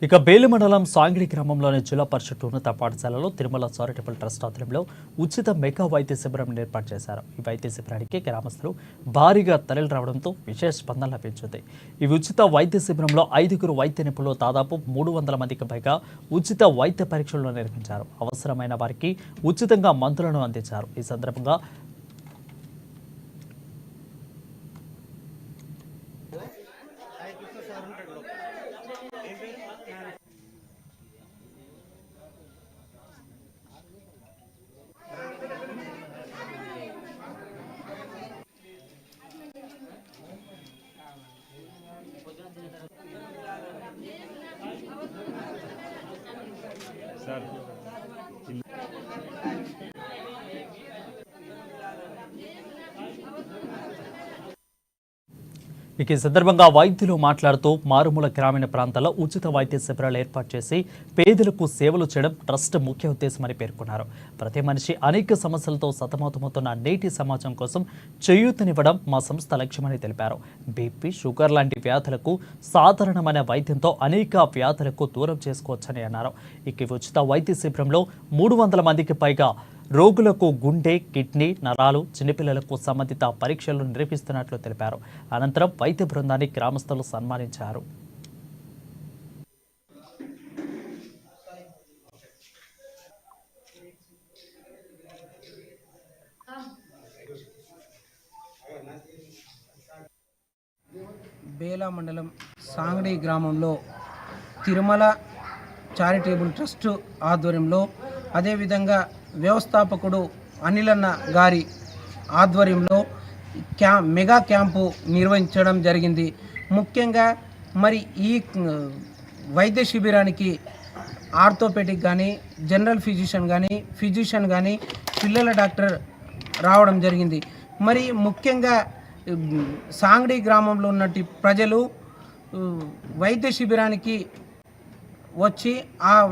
ఇక బేలు మండలం సాంగిడి గ్రామంలోని జిల్లా పరిషత్ ఉన్నత పాఠశాలలో తిరుమల చారిటబుల్ ట్రస్ట్ ఆధ్వర్యంలో ఉచిత మెగా వైద్య శిబిరం ఏర్పాటు చేశారు. ఈ వైద్య శిబిరానికి గ్రామస్తులు భారీగా తరలి రావడంతో విశేష స్పందన లభించింది. ఈ ఉచిత వైద్య శిబిరంలో 5 వైద్య నిపుణులు దాదాపు 300 మందికి పైగా ఉచిత వైద్య పరీక్షలు నిర్వహించారు. అవసరమైన వారికి ఉచితంగా మందులను అందించారు. ఈ సందర్భంగా ఈ సందర్భంగా వైద్యులు మాట్లాడుతూ మారుమూల గ్రామీణ ప్రాంతాల్లో ఉచిత వైద్య శిబిరాలు ఏర్పాటు చేసి పేదలకు సేవలు చేయడం ట్రస్ట్ ముఖ్య ఉద్దేశమని పేర్కొన్నారు. ప్రతి మనిషి అనేక సమస్యలతో సతమతమవుతున్న నేటి సమాజం కోసం చేయూతనివ్వడం మా సంస్థ లక్ష్యమని తెలిపారు. బీపీ, షుగర్ లాంటి వ్యాధులకు సాధారణమైన వైద్యంతో అనేక వ్యాధులకు దూరం చేసుకోవచ్చని అన్నారు. ఇక ఉచిత వైద్య శిబిరంలో 300 మందికి పైగా రోగులకు గుండె, కిడ్నీ, నరాలు, చిన్నపిల్లలకు సంబంధిత పరీక్షలు నిర్వహిస్తున్నట్లు తెలిపారు. అనంతరం వైద్య బృందాన్ని గ్రామస్తులు సన్మానించారు. బేలా మండలం సాంగడి గ్రామంలో తిరుమల చారిటబుల్ ట్రస్ట్ ఆధ్వర్యంలో, అదేవిధంగా వ్యవస్థాపకుడు అనిలన్న గారి ఆధ్వర్యంలో మెగా క్యాంపు నిర్వహించడం జరిగింది. ముఖ్యంగా మరి ఈ వైద్య శిబిరానికి ఆర్థోపెడిక్ కానీ, జనరల్ ఫిజిషియన్ కానీ, పిల్లల డాక్టర్ రావడం జరిగింది. మరి ముఖ్యంగా సాంగడి గ్రామంలో ఉన్నటి ప్రజలు వైద్య శిబిరానికి వచ్చి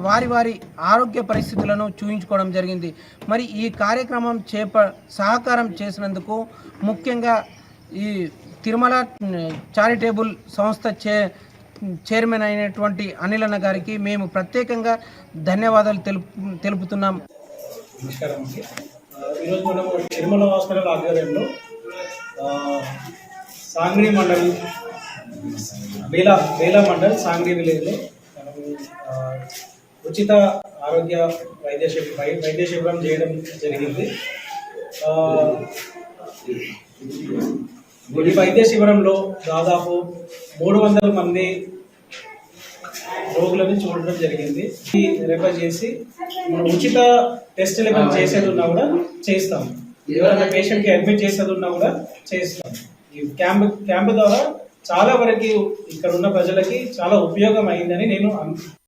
వారి ఆరోగ్య పరిస్థితులను చూపించుకోవడం జరిగింది. మరి ఈ కార్యక్రమం సహకారం చేసినందుకు ముఖ్యంగా ఈ తిరుమల చారిటబుల్ సంస్థ చైర్మన్ అయినటువంటి అనిలన్న గారికి మేము ప్రత్యేకంగా ధన్యవాదాలు తెలుపుతున్నాం. నమస్కారం అండి. ఈరోజు మనం తిరుమల హాస్పిటల్ ఆధ్వర్యంలో సాంగ్రీ మండల్ బేలా మండల్ సాంగ్రీ విలేజ్లో ఉచిత ఆరోగ్య వైద్య శిబిరం చేయడం జరిగింది. ఈ వైద్య శిబిరంలో దాదాపు 300 మంది రోగులను చూడడం జరిగింది. రెఫర్ చేసి మనం ఉచిత టెస్టులు ఏమైనా చేసేది ఉన్నా కూడా చేస్తాం. ఎవరైనా పేషెంట్కి అడ్మిట్ చేసేది ఉన్నా కూడా చేస్తాం. ఈ క్యాంప్ ద్వారా చాలా వరకు ఇక్కడ ఉన్న ప్రజలకి చాలా ఉపయోగం అయిందని నేను